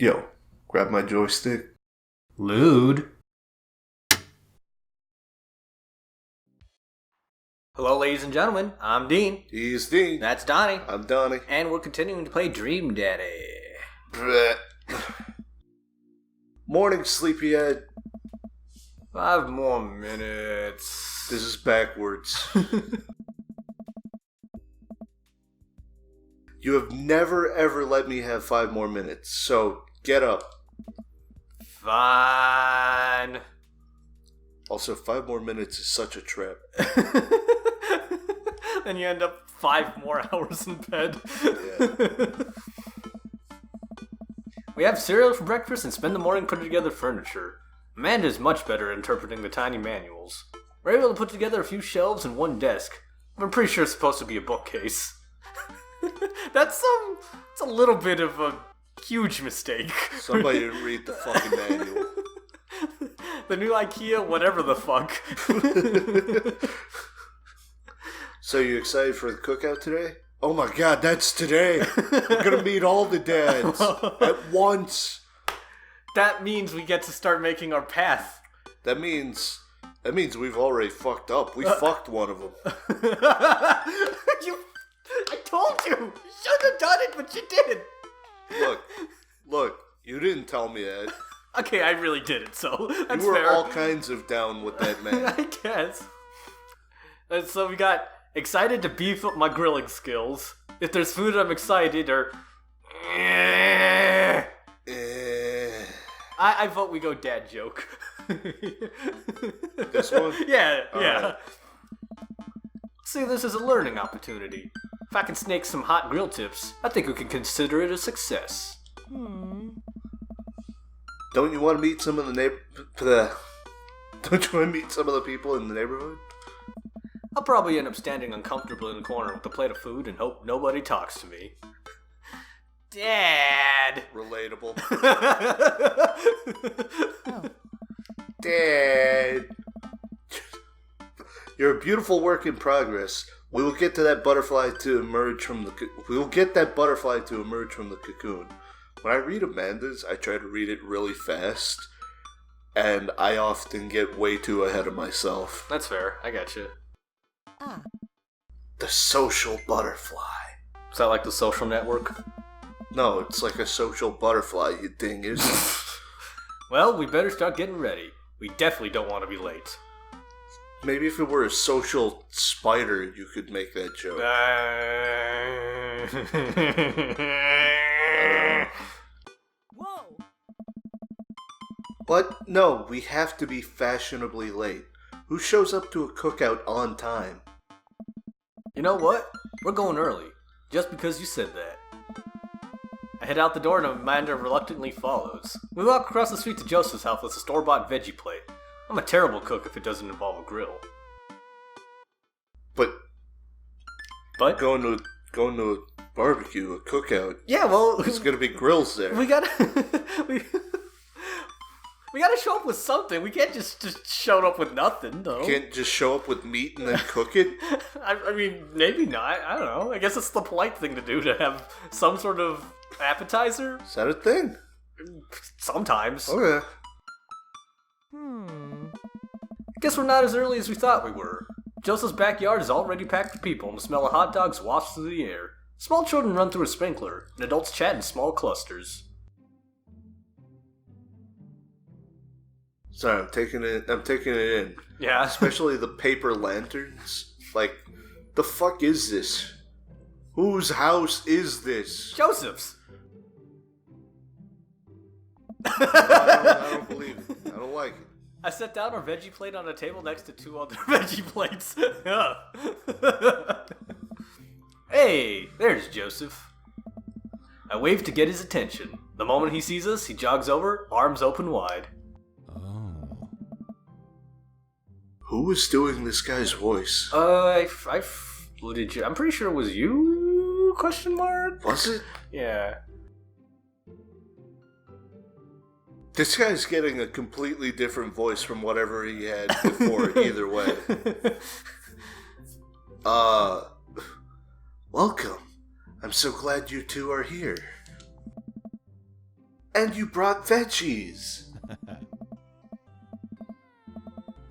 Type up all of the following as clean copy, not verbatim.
Yo, grab my joystick. Lewd. Hello, ladies and gentlemen. I'm Dean. He's Dean. That's Donnie. I'm Donnie. And we're continuing to play Dream Daddy. Blech. Morning, sleepyhead. 5 more minutes. This is backwards. You have never ever let me have 5 more minutes, so get up. Fine. Also, 5 more minutes is such a trap. Then you end up 5 more hours in bed. Yeah. We have cereal for breakfast and spend the morning putting together furniture. Amanda's much better at interpreting the tiny manuals. We're able to put together a few shelves and one desk. I'm pretty sure it's supposed to be a bookcase. That's a little bit of a huge mistake. Somebody didn't read the fucking manual. The new IKEA, whatever the fuck. So you excited for the cookout today? Oh my god, that's today! We're gonna meet all the dads at once. That means we get to start making our path. That means we've already fucked up. We fucked one of them. I told you! You should have done it, but you didn't! Look, you didn't tell me that. Okay, I really did it, so that's you were fair. all kinds of down with that man. I guess. And so we got excited to beef up my grilling skills. If there's food, I'm excited, or... I vote we go dad joke. This one? Yeah. Right. See this as a learning opportunity. If I can snake some hot grill tips, I think we can consider it a success. Don't you want to meet some of the Don't you want to meet some of the people in the neighborhood? I'll probably end up standing uncomfortably in the corner with a plate of food and hope nobody talks to me. Dad! Relatable. Oh. Dad! You're a beautiful work in progress. We will get that butterfly to emerge from the cocoon. When I read Amanda's, I try to read it really fast, and I often get way too ahead of myself. That's fair. I got you. The social butterfly. Is that like the Social Network? No, it's like a social butterfly, you dingus. Well, we better start getting ready. We definitely don't want to be late. Maybe if it were a social spider, you could make that joke. Whoa! But no, we have to be fashionably late. Who shows up to a cookout on time? You know what? We're going early. Just because you said that. I head out the door and Amanda reluctantly follows. We walk across the street to Joseph's house with a store-bought veggie plate. I'm a terrible cook if it doesn't involve a grill. But going to a barbecue, a cookout. Yeah, well, there's gonna be grills there. We gotta show up with something. We can't just show up with nothing, though. Can't just show up with meat and then cook it. I mean, maybe not. I don't know. I guess it's the polite thing to do, to have some sort of appetizer. Is that a thing? Sometimes. Okay. Guess we're not as early as we thought we were. Joseph's backyard is already packed with people, and the smell of hot dogs wafts through the air. Small children run through a sprinkler, and adults chat in small clusters. Sorry, I'm taking it in. Yeah. Especially the paper lanterns. Like, the fuck is this? Whose house is this? Joseph's! I don't believe it. I don't like it. I set down our veggie plate on a table next to 2 other veggie plates. Hey, there's Joseph. I wave to get his attention. The moment he sees us, he jogs over, arms open wide. Who was doing this guy's voice? I'm pretty sure it was you? Question mark? Was it? Yeah. This guy's getting a completely different voice from whatever he had before, either way. Welcome. I'm so glad you two are here. And you brought veggies.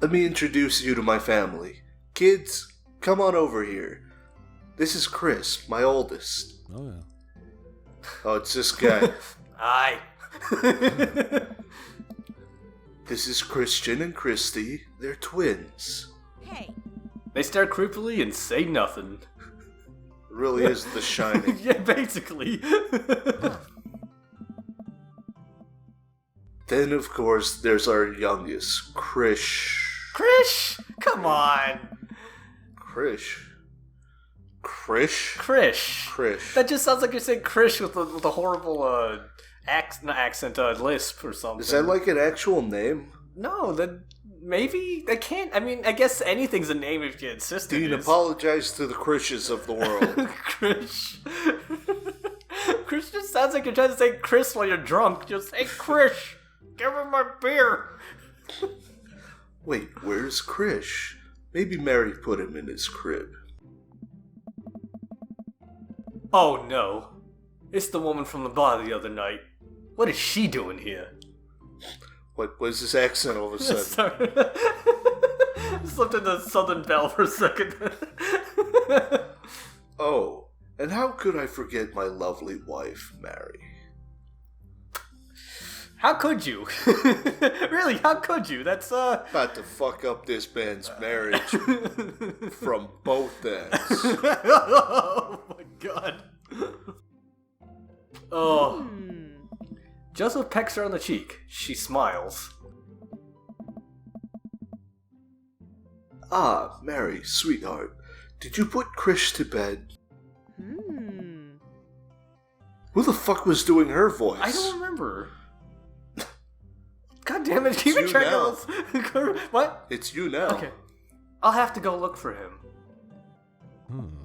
Let me introduce you to my family. Kids, come on over here. This is Chris, my oldest. Oh, yeah. Oh, it's this guy. Aye. This is Christian and Christy. They're twins. Hey. They stare creepily and say nothing. Really is The Shining. Yeah, basically. Then, of course, there's our youngest, Krish. Krish! Come on! Krish? Krish? Krish. That just sounds like you're saying Krish with a horrible lisp or something. Is that like an actual name? No, that maybe they can't. I mean, I guess anything's a name if you insist. Dean, apologize to the Krishes of the world. Krish. Krish just sounds like you're trying to say Chris while you're drunk. Just hey, Krish, give him my beer. Wait, where's Krish? Maybe Mary put him in his crib. Oh no, it's the woman from the bar the other night. What is she doing here? What was his accent all of a sudden? Sorry. Slipped into Southern Belle for a second. Oh, and how could I forget my lovely wife, Mary? How could you? Really, how could you? That's, About to fuck up this band's marriage from both ends. Oh my god. Oh. Joseph pecks her on the cheek. She smiles. Ah, Mary, sweetheart, did you put Krish to bed? Who the fuck was doing her voice? I don't remember. God damn it, keep It's track you now. of this. What? It's you now. Okay. I'll have to go look for him.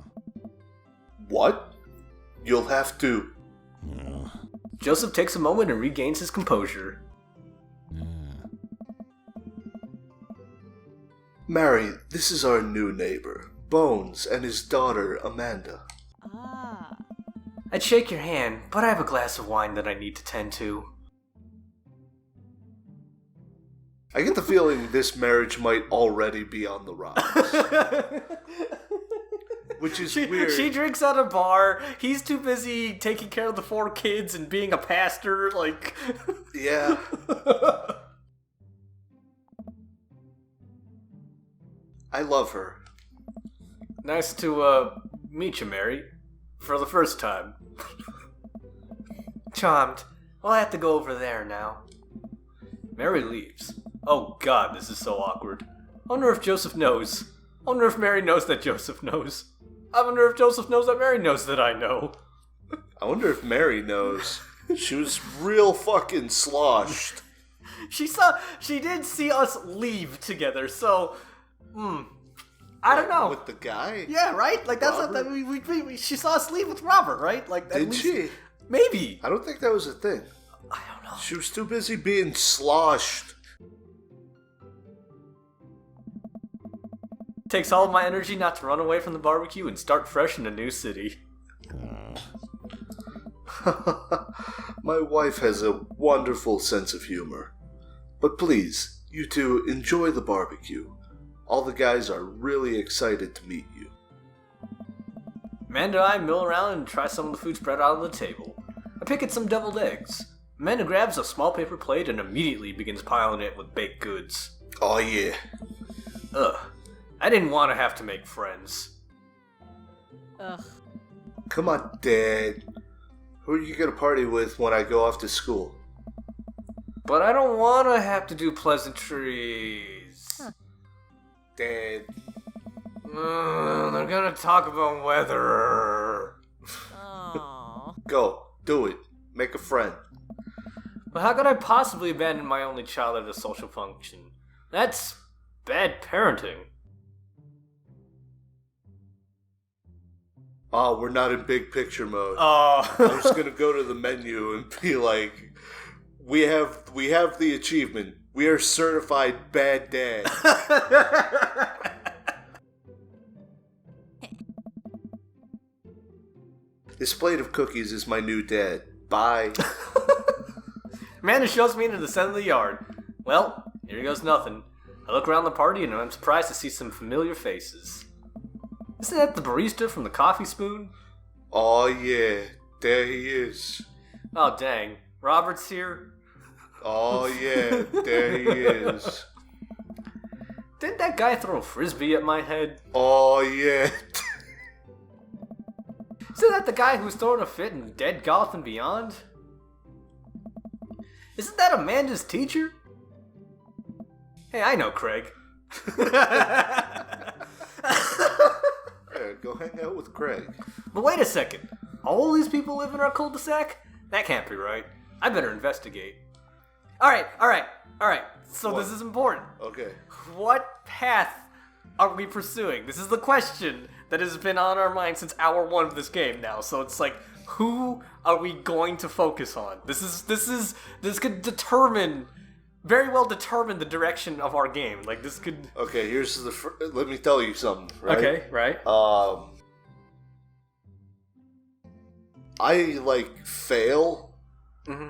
What? You'll have to... Joseph takes a moment and regains his composure. Mary, this is our new neighbor, Bones, and his daughter, Amanda. I'd shake your hand, but I have a glass of wine that I need to tend to. I get the feeling this marriage might already be on the rocks. Which is weird. She drinks at a bar. He's too busy taking care of the 4 kids and being a pastor. Like, Yeah. I love her. Nice to meet you, Mary, for the first time. Charmed. I'll have to go over there now. Mary leaves. Oh god, this is so awkward. I wonder if Joseph knows. I wonder if Mary knows that Joseph knows. I wonder if Joseph knows that Mary knows that I know. I wonder if Mary knows. She was real fucking sloshed. She did see us leave together, so, I don't know. With the guy? Yeah, right? Like, that's Robert? not, she saw us leave with Robert, right? Like, at Did least- she? Maybe. I don't think that was a thing. I don't know. She was too busy being sloshed. Takes all of my energy not to run away from the barbecue and start fresh in a new city. My wife has a wonderful sense of humor. But please, you two enjoy the barbecue. All the guys are really excited to meet you. Amanda and I mill around and try some of the food spread out on the table. I pick at some deviled eggs. Amanda grabs a small paper plate and immediately begins piling it with baked goods. Oh yeah. Ugh. I didn't want to have to make friends. Ugh. Come on, Dad. Who are you gonna party with when I go off to school? But I don't want to have to do pleasantries. Dad. They're gonna talk about weather. Oh. Go. Do it. Make a friend. But how could I possibly abandon my only child at a social function? That's bad parenting. Oh, we're not in big picture mode. Oh. I'm just gonna go to the menu and be like, we have the achievement. We are certified bad dad. This plate of cookies is my new dad. Bye. Amanda shows me into the center of the yard. Well, here goes nothing. I look around the party and I'm surprised to see some familiar faces. Isn't that the barista from the Coffee Spoon? Oh yeah, there he is. Oh dang, Robert's here? Oh yeah, there he is. Didn't that guy throw a frisbee at my head? Oh yeah. Isn't that the guy who's throwing a fit in Dead Golf and Beyond? Isn't that Amanda's teacher? Hey, I know Craig. Yeah, go hang out with Craig. But wait a second. All these people live in our cul-de-sac? That can't be right. I better investigate. Alright. So What? this is important. Okay. What path are we pursuing? This is the question that has been on our mind since hour 1 of this game now. So it's like, who are we going to focus on? This could determine, very well determine the direction of our game. Like this could. Okay, here's the. Let me tell you something. Right? Okay, right. I fail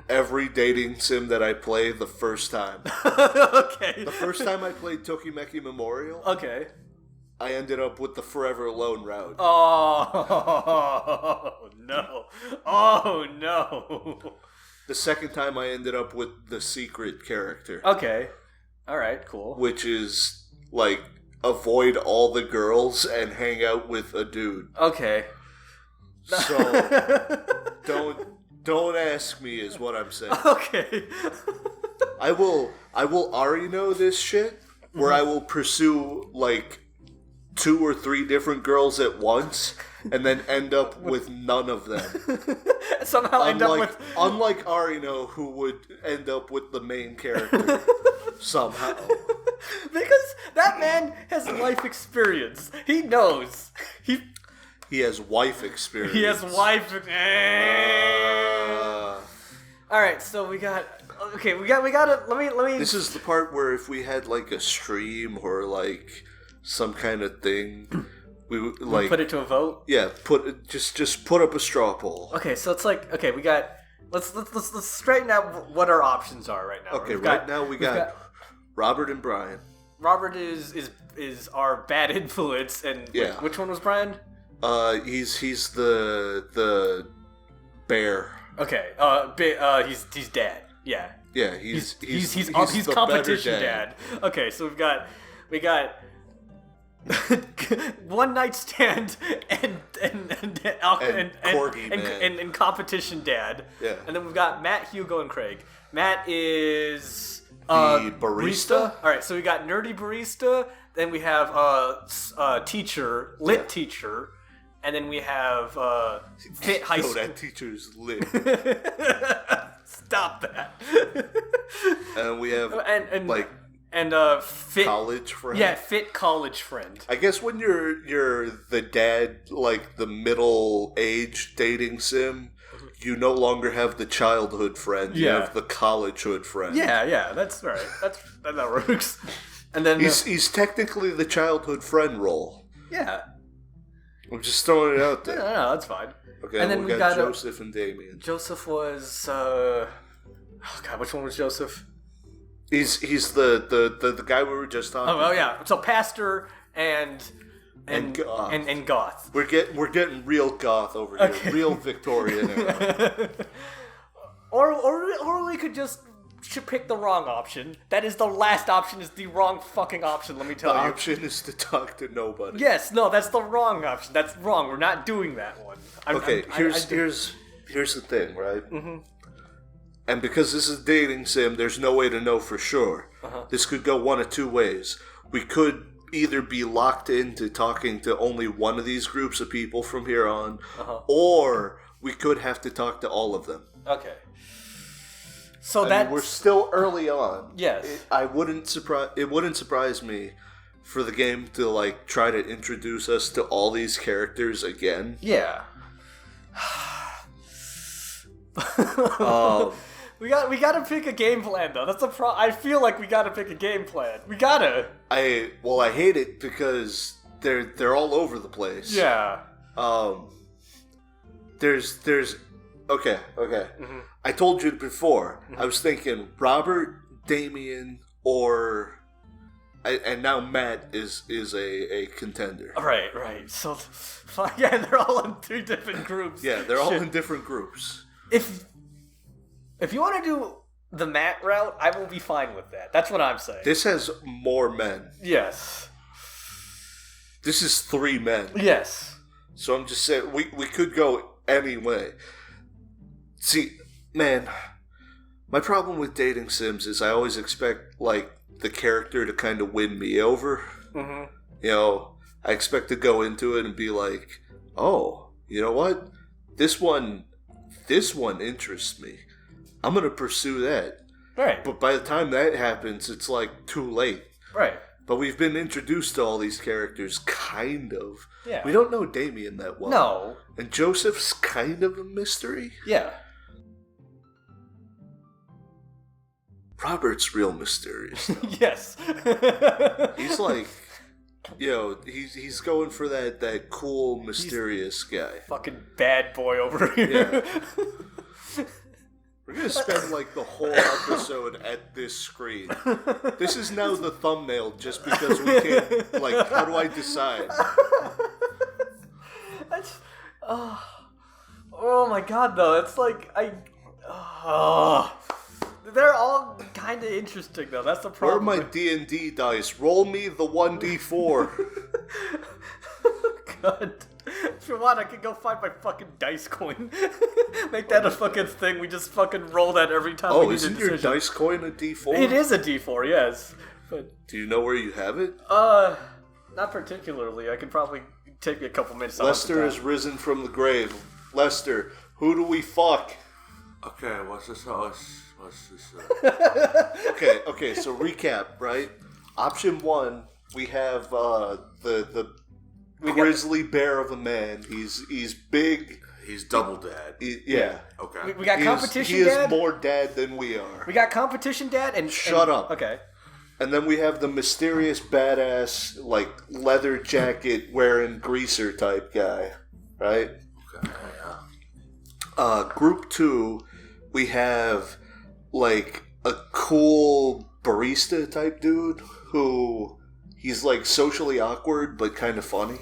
every dating sim that I play the first time. Okay. The first time I played Tokimeki Memorial, Okay. I ended up with the Forever Alone route. Oh no! Oh no! The second time I ended up with the secret character. Okay. All right. Cool. Which is avoid all the girls and hang out with a dude. Okay. So don't ask me is what I'm saying. Okay. I will already know this shit where I will pursue 2 or 3 different girls at once and then end up with none of them. Somehow end up with. Unlike Arino, who would end up with the main character somehow. Because that man has life experience. He knows. He has wife experience. He has wife. All right, so we got. Okay, we got. Let me. This is the part where if we had a stream or some kind of thing, we would put it to a vote. Yeah, just put up a straw poll. Okay, so it's okay. We got. Let's straighten out what our options are right now. Okay, now we got Robert and Brian. Robert is our bad influence, and yeah. Which one was Brian? He's the bear. Okay. He's dad. Yeah. Yeah, he's competition dad. Okay, so we got one night stand and Corgi Man. and competition dad. Yeah. And then we've got Matt, Hugo, and Craig. Matt is the barista. All right, so we got nerdy barista. Then we have teacher, lit teacher. And then we have fit high school. that teacher's lit. Stop that. And we have fit college friend. Yeah, fit college friend. I guess when you're the dad, the middle-aged dating sim, you no longer have the childhood friend. You have the collegehood friend. Yeah, that's right. That works. And then he's technically the childhood friend role. Yeah. I'm just throwing it out there. No, that's fine. Okay, and then we got Joseph and Damien. Joseph was oh god, which one was Joseph? He's the guy we were just talking about. Oh yeah. So pastor and goth. And goth. We're getting real goth over here. Okay. Real Victorian era. or we could just pick the wrong option. That is the last option is the wrong fucking option, let me tell you. The option is to talk to nobody. Yes, no, that's the wrong option. That's wrong. We're not doing that one. Here's the thing, right? Mm-hmm. And because this is a dating sim, there's no way to know for sure. Uh-huh. This could go one of two ways. We could either be locked into talking to only one of these groups of people from here on, or we could have to talk to all of them. Okay. So we're still early on. Yes. It wouldn't surprise me for the game to try to introduce us to all these characters again. Yeah. We gotta pick a game plan though. That's the I feel like we gotta pick a game plan. We gotta. I hate it because they're all over the place. Yeah. There's Okay. Mm-hmm. I told you before. I was thinking Robert, Damien, or... And now Matt is a contender. Right. So, yeah, they're all in 3 different groups. Yeah, they're all in different groups. If you want to do the Matt route, I will be fine with that. That's what I'm saying. This has more men. Yes. This is 3 men. Yes. So I'm just saying, we could go any way. See, man, my problem with dating sims is I always expect, like, the character to kind of win me over. Mm-hmm. You know, I expect to go into it and be like, oh, you know what? This one interests me. I'm going to pursue that. Right. But by the time that happens, it's like too late. Right. But we've been introduced to all these characters, kind of. Yeah. We don't know Damien that well. No. And Joseph's kind of a mystery. Yeah. Robert's real mysterious. Yes. He's like, you know, he's going for that cool, mysterious guy. Fucking bad boy over here. Yeah. We're gonna spend like the whole episode at this screen. This is now the thumbnail just because we can't, like, how do I decide? Oh my god, though. It's like, they're all kind of interesting, though. That's the Where are problem. my D&D dice? Roll me the 1d4. God. If you want, I could go find my fucking dice coin. Make that a fucking thing. We just fucking roll that every time we Oh, need a isn't your decision. dice coin a d4? It is a D4, yes. But, Do you know where you have it? not particularly. I could probably take me a couple minutes. Lester has risen from the grave. Lester, who do we fuck? Okay, what's this? Okay, so recap, right? Option 1, we have the grizzly bear of a man. He's big. He's double dad. Yeah. Okay. We got competition, He Dad? is more dad than we are. We got competition, Dad? Shut up. Okay. And then we have the mysterious badass, like, leather jacket wearing greaser type guy, right? Okay, yeah. Group 2, we have, like, a cool barista type dude who he's, like, socially awkward but kind of funny.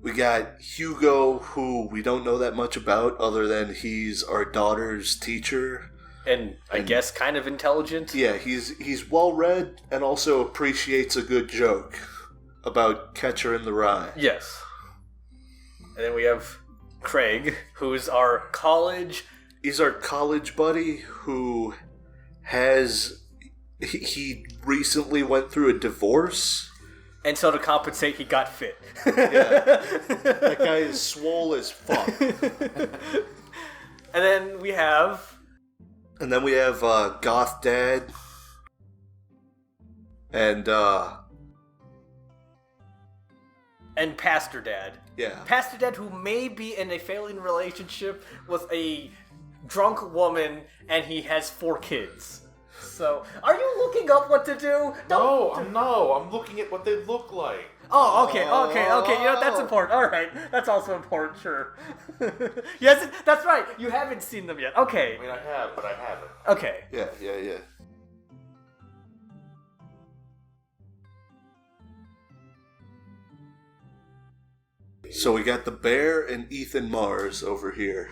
We got Hugo, who we don't know that much about other than he's our daughter's teacher. And I guess kind of intelligent. Yeah, he's well read and also appreciates a good joke about Catcher in the Rye. Yes. And then we have Craig, who's our college... He's our college buddy who has... He recently went through a divorce. And so to compensate, he got fit. Yeah. That guy is swole as fuck. And then we have... Goth Dad. And Pastor Dad. yeah. Pastor Dad, who may be in a failing relationship with a drunk woman, and he has 4 kids. So, are you looking up what to do? I'm looking at what they look like. Oh, okay. You know, that's important. All right. That's also important, sure. Yes, that's right. You haven't seen them yet. Okay. I mean, I have, but I haven't. Okay. Yeah. So we got the bear and Ethan Mars over here.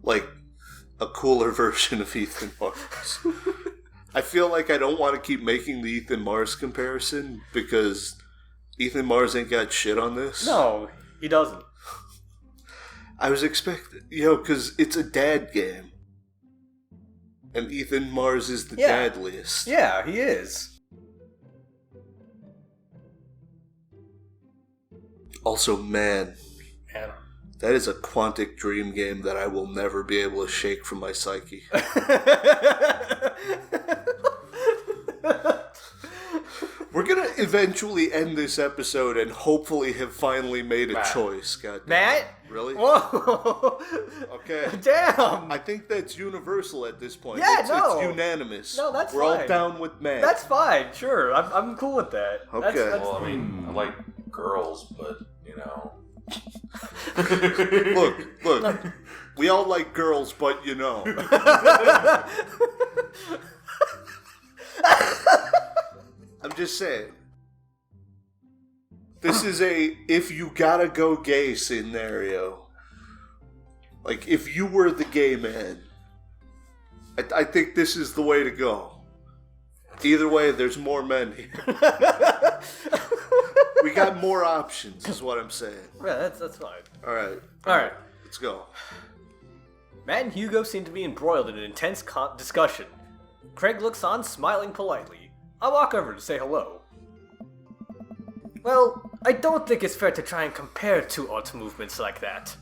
Like, a cooler version of Ethan Mars. I feel like I don't want to keep making the Ethan Mars comparison because Ethan Mars ain't got shit on this. No, he doesn't. I was expecting, because it's a dad game. And Ethan Mars is the dadliest. Yeah, he is. Also, man, Man. that is a quantic dream game that I will never be able to shake from my psyche. We're gonna eventually end this episode and hopefully have finally made a choice. God damn. Matt? Really? Whoa! Okay. Damn! I think that's universal at this point. Yeah, it's unanimous. No, that's We're fine. all down with Matt. That's fine, sure. I'm cool with that. Okay. Well, I mean, I like girls, but, know. Look. We all like girls, but you know. I'm just saying. This is a if you gotta go gay scenario. Like, if you were the gay man, I think this is the way to go. Either way, there's more men here. We got more options, is what I'm saying. Yeah, that's fine. Alright. Alright. Let's go. Matt and Hugo seem to be embroiled in an intense discussion. Craig looks on, smiling politely. I walk over to say hello. Well, I don't think it's fair to try and compare two art movements like that.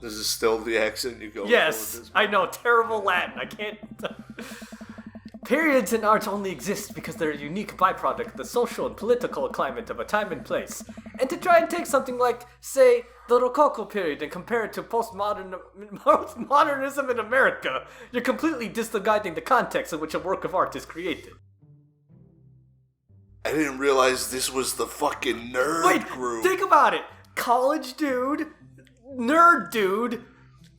This is still the accent you go Yes, with this? I know, terrible Latin. I can't... Periods in art only exist because they're a unique byproduct of the social and political climate of a time and place. And to try and take something like, say, the Rococo period and compare it to postmodernism in America, you're completely disregarding the context in which a work of art is created. I didn't realize this was the fucking nerd group. Think about it. College dude, nerd dude,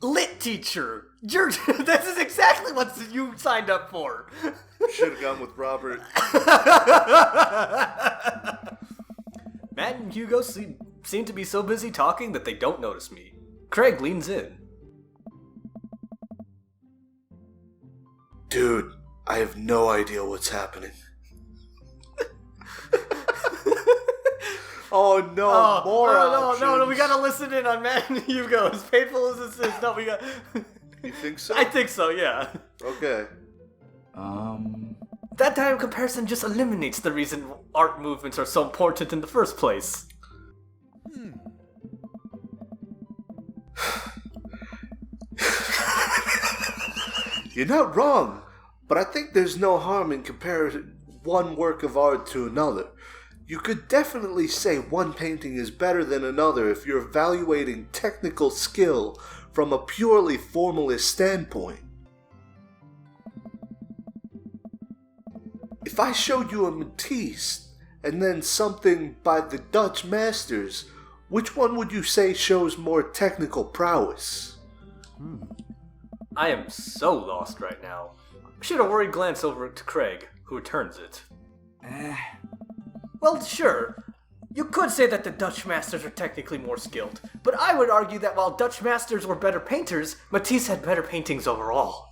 lit teacher. This is exactly what you signed up for. Should have gone with Robert. Matt and Hugo seem to be so busy talking that they don't notice me. Craig leans in. Dude, I have no idea what's happening. Oh no, more options. No, we gotta listen in on Matt and Hugo. As painful as this is, no, we got... You think so? I think so, yeah. Okay. That type of comparison just eliminates the reason art movements are so important in the first place. You're not wrong, but I think there's no harm in comparing one work of art to another. You could definitely say one painting is better than another if you're evaluating technical skill from a purely formalist standpoint. If I showed you a Matisse and then something by the Dutch masters, which one would you say shows more technical prowess? I am so lost right now. I shoot a worried glance over to Craig, who returns it. Well, sure. You could say that the Dutch masters are technically more skilled, but I would argue that while Dutch masters were better painters, Matisse had better paintings overall.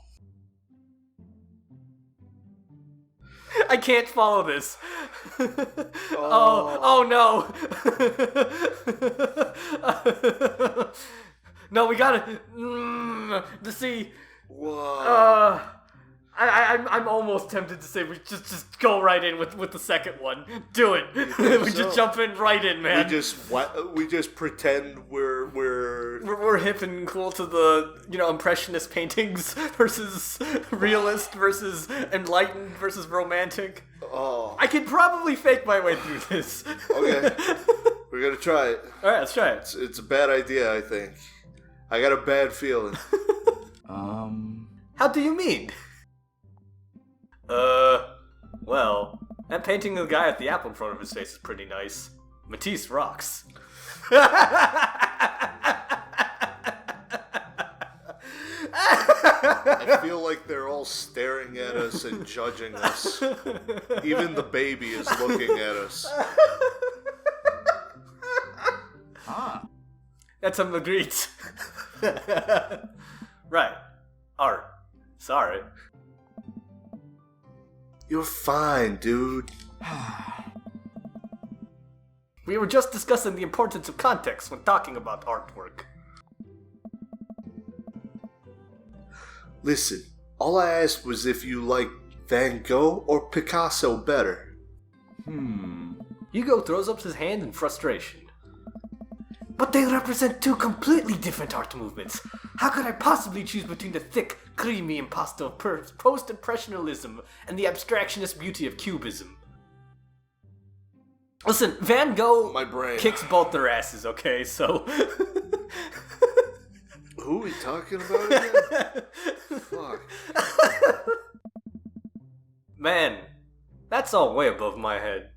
I can't follow this. Oh no. No, we gotta... to see... Whoa. I'm almost tempted to say we just go right in with the second one. Do it. We just jump in right in, man. We just pretend We're hip and cool to the, impressionist paintings versus realist versus enlightened versus romantic. Oh. I could probably fake my way through this. Okay. We're gonna try it. Alright, let's try it. It's a bad idea, I think. I got a bad feeling. How do you mean? Well, that painting of the guy with the apple in front of his face is pretty nice. Matisse rocks. I feel like they're all staring at us and judging us. Even the baby is looking at us. That's a Magritte. Right. Art. Sorry. You're fine, dude. We were just discussing the importance of context when talking about artwork. Listen, all I asked was if you like Van Gogh or Picasso better. Hugo throws up his hand in frustration. But they represent two completely different art movements. How could I possibly choose between the thick, creamy impasto of post-impressionism and the abstractionist beauty of cubism? Listen, Van Gogh My brain. kicks both their asses, okay? So... Who are we talking about again? Fuck. Man, that's all way above my head.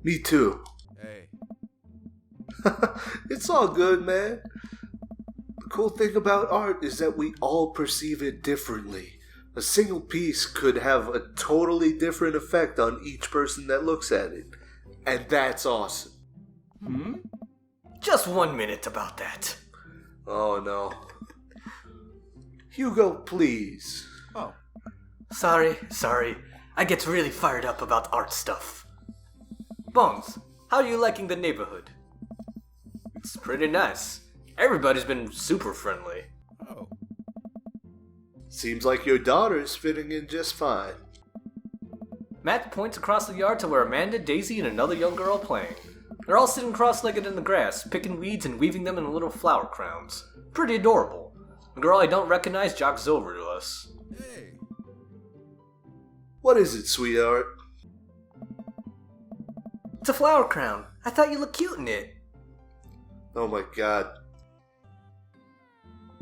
Me too. Hey, It's all good, man. The cool thing about art is that we all perceive it differently. A single piece could have a totally different effect on each person that looks at it. And that's awesome. Just 1 minute about that. Oh no. Hugo, please. Oh. Sorry. I get really fired up about art stuff. Bones, how are you liking the neighborhood? It's pretty nice. Everybody's been super friendly. Oh. Seems like your daughter's fitting in just fine. Matt points across the yard to where Amanda, Daisy, and another young girl are playing. They're all sitting cross-legged in the grass, picking weeds and weaving them into little flower crowns. Pretty adorable. The girl I don't recognize jogs over to us. Hey. What is it, sweetheart? It's a flower crown. I thought you looked cute in it. Oh my god.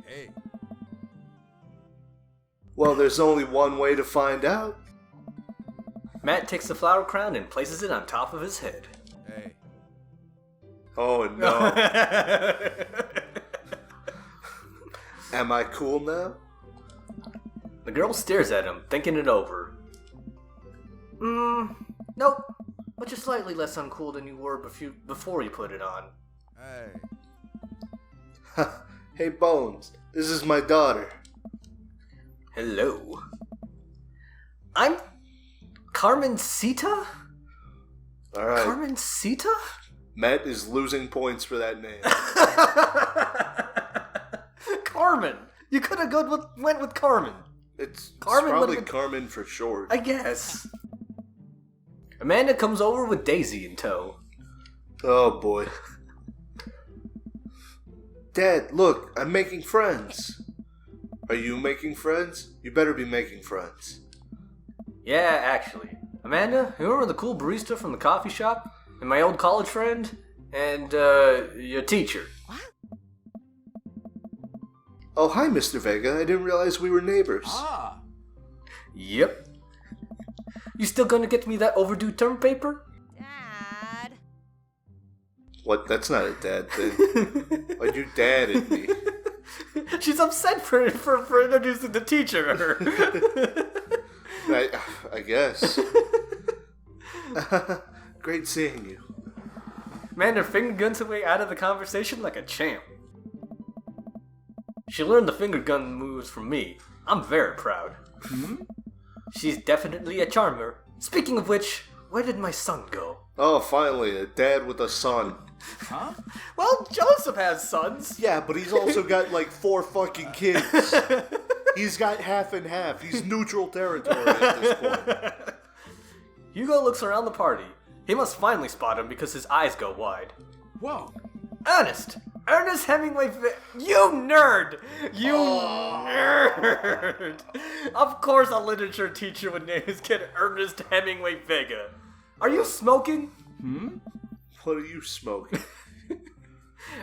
Hey. Well, there's only one way to find out. Matt takes the flower crown and places it on top of his head. Hey. Oh no. Am I cool now? The girl stares at him, thinking it over. Nope. But you're slightly less uncool than you were before you put it on. Hey. Hey Bones, this is my daughter. Hello. I'm Carmencita? Alright. Carmencita? Matt is losing points for that name. Carmen! You could have went with Carmen. It's Carmen probably would've been- Carmen for short. I guess. Amanda comes over with Daisy in tow. Oh boy. Dad, look, I'm making friends. Are you making friends? You better be making friends. Yeah, actually. Amanda, you remember the cool barista from the coffee shop? And my old college friend? And, your teacher? Oh, hi, Mr. Vega. I didn't realize we were neighbors. Ah. Yep. You still gonna get me that overdue term paper? Dad. What? That's not a dad thing. Why'd you dad at me? She's upset for introducing the teacher to her. I guess. Great seeing you. Amanda finger guns her way out of the conversation like a champ. She learned the finger gun moves from me. I'm very proud. She's definitely a charmer. Speaking of which, where did my son go? Oh, finally, a dad with a son. Huh? Well, Joseph has sons. Yeah, but he's also got like 4 fucking kids. He's got half and half. He's neutral territory at this point. Hugo looks around the party. He must finally spot him because his eyes go wide. Whoa. Ernest! Ernest Hemingway You nerd! You nerd! Of course a literature teacher would name his kid Ernest Hemingway Vega. Are you smoking? What are you smoking?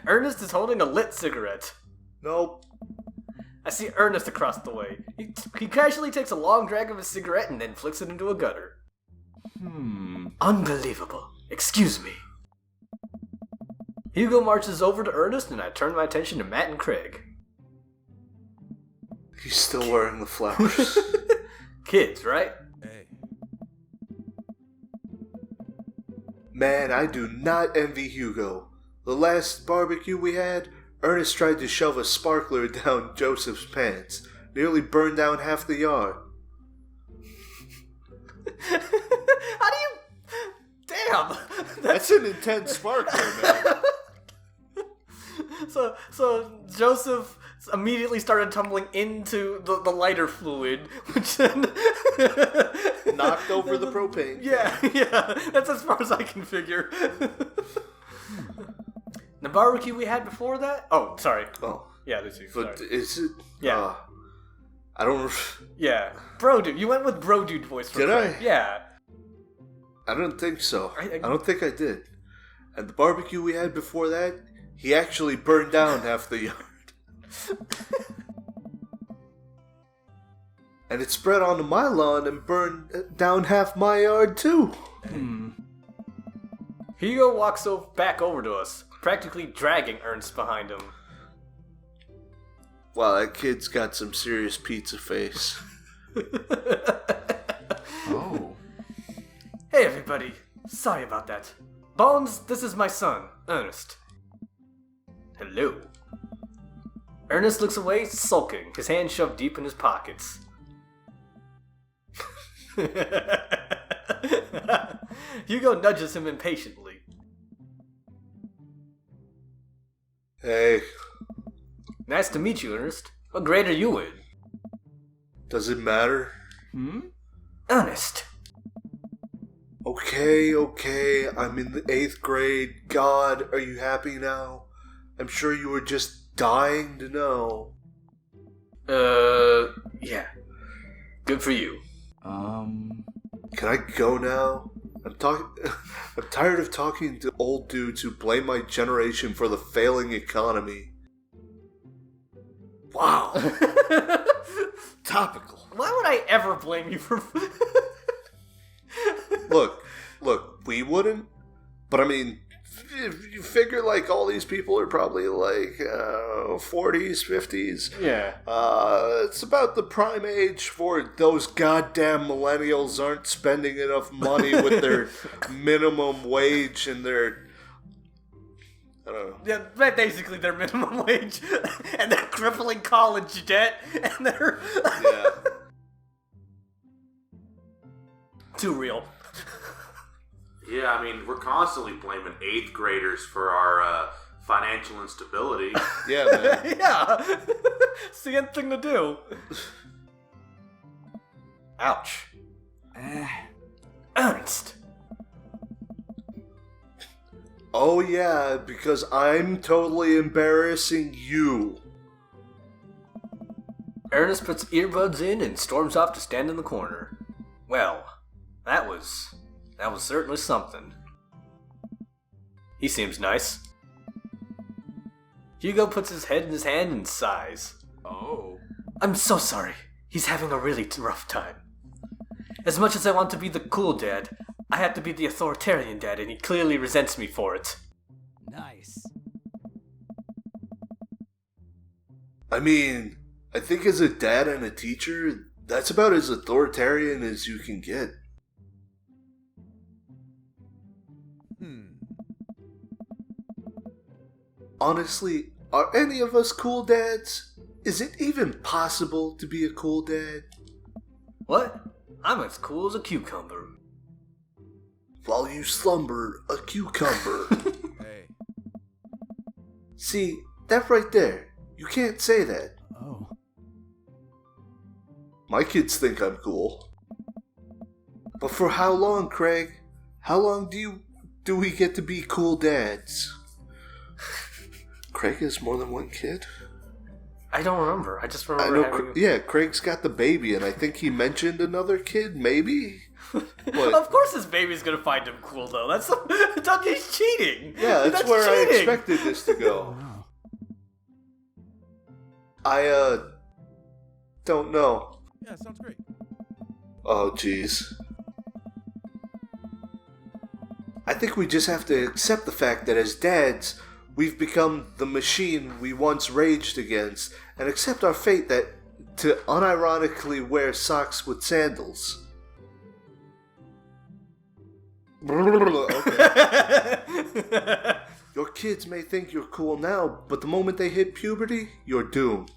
Ernest is holding a lit cigarette. Nope. I see Ernest across the way. He casually takes a long drag of his cigarette and then flicks it into a gutter. Unbelievable. Excuse me. Hugo marches over to Ernest and I turn my attention to Matt and Craig. He's still wearing the flowers. Kids, right? Hey. Man, I do not envy Hugo. The last barbecue we had, Ernest tried to shove a sparkler down Joseph's pants. Nearly burned down half the yard. How do you... Damn! That's an intense sparkler, man. So Joseph immediately started tumbling into the lighter fluid, which then... Knocked over the propane. Yeah, that's as far as I can figure. The barbecue we had before that? Oh, sorry. Oh. Yeah, this is But sorry. is it... Yeah. I don't... Yeah. Bro dude. You went with bro dude voice for Did Craig. I? Yeah. I don't think so. I I don't think I did. And the barbecue we had before that, he actually burned down half the yard. And it spread onto my lawn and burned down half my yard too. Hugo walks back over to us. practically dragging Ernst behind him. Wow, that kid's got some serious pizza face. Oh. Hey everybody, sorry about that. Bones, this is my son, Ernest. Hello. Ernest looks away, sulking, his hands shoved deep in his pockets. Hugo nudges him impatiently. Hey, Nice to meet you, Ernest. What grade are you in? does it matter? Ernest. Okay, I'm in the 8th grade. God, are you happy now? I'm sure you were just dying to know. Yeah. Good for you. Can I go now? I'm tired of talking to old dudes who blame my generation for the failing economy. Wow. Topical. Why would I ever blame you for... Look, we wouldn't, but I mean, if you figure like all these people are probably like 40s, 50s. Yeah. It's about the prime age for those goddamn millennials aren't spending enough money with their minimum wage and their, I don't know. Yeah, basically their minimum wage and their crippling college debt and their... Yeah. Too real. Yeah, I mean, we're constantly blaming 8th graders for our financial instability. Yeah, man. Yeah. It's the end thing to do. Ouch. Ernst. Oh yeah, because I'm totally embarrassing you. Ernest puts earbuds in and storms off to stand in the corner. Well, that was certainly something. He seems nice. Hugo puts his head in his hand and sighs. Oh. I'm so sorry. He's having a really rough time. As much as I want to be the cool dad, I have to be the authoritarian dad, and he clearly resents me for it. Nice. I mean, I think as a dad and a teacher, that's about as authoritarian as you can get. Honestly, are any of us cool dads? Is it even possible to be a cool dad? What? I'm as cool as a cucumber. While you slumber, a cucumber. Hey. See, that right there. You can't say that. Oh. My kids think I'm cool. But for how long, Craig? How long do we get to be cool dads? Craig has more than one kid? I don't remember. I just remember having... Yeah, Craig's got the baby, and I think he mentioned another kid, maybe? What? Of course his baby's gonna find him cool, though. That's he's cheating. Yeah, that's where cheating. I expected this to go. Wow. I, don't know. Yeah, sounds great. Oh, jeez. I think we just have to accept the fact that as dads, we've become the machine we once raged against, and accept our fate that to unironically wear socks with sandals. Okay. Your kids may think you're cool now, but the moment they hit puberty, you're doomed.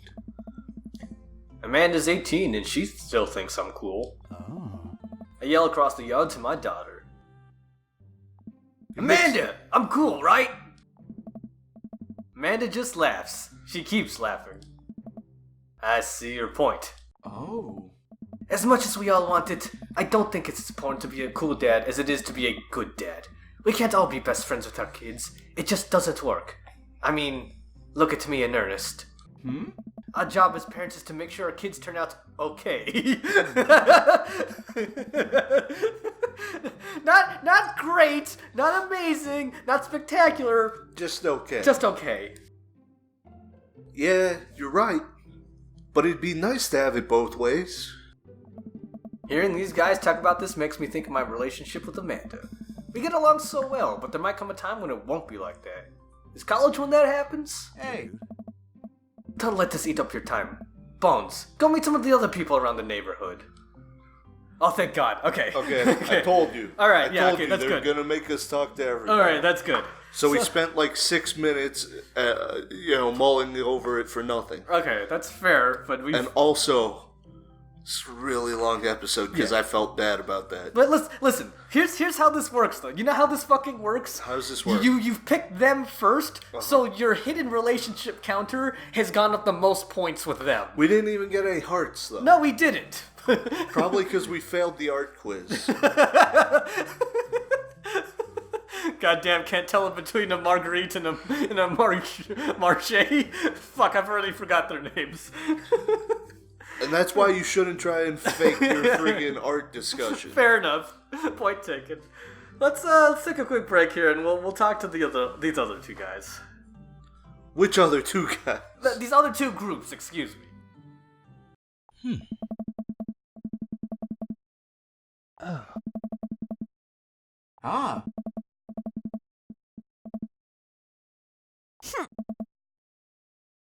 Amanda's 18 and she still thinks I'm cool. Oh. I yell across the yard to my daughter. Amanda! I'm cool, right? Amanda just laughs. She keeps laughing. I see your point. Oh. As much as we all want it, I don't think it's as important to be a cool dad as it is to be a good dad. We can't all be best friends with our kids. It just doesn't work. I mean, look at me and Ernest. Our job as parents is to make sure our kids turn out okay. Not great, not amazing, not spectacular, Just okay. just okay. Yeah, you're right. But it'd be nice to have it both ways. Hearing these guys talk about this makes me think of my relationship with Amanda. We get along so well, but there might come a time when it won't be like that. Is college when that happens? Hey. Don't let this eat up your time. Bones, go meet some of the other people around the neighborhood. Oh, thank God. Okay. Okay, I told you. All right, I yeah, told okay, you that's they're good. gonna make us talk to everybody. All right, that's good. So we spent like 6 minutes, mulling over it for nothing. Okay, that's fair, but we. And also, it's a really long episode because I felt bad about that. But listen. Here's how this works, though. You know how this fucking works? How does this work? You've picked them first, so your hidden relationship counter has gone up the most points with them. We didn't even get any hearts, though. No, we didn't. Probably because we failed the art quiz. Goddamn, can't tell it between a Marguerite and a Marche. Fuck, I've already forgot their names. And that's why you shouldn't try and fake your friggin' art discussion. Fair enough. Point taken. Let's take a quick break here, and we'll talk to these other two guys. Which other two guys? These other two groups, excuse me. Ah.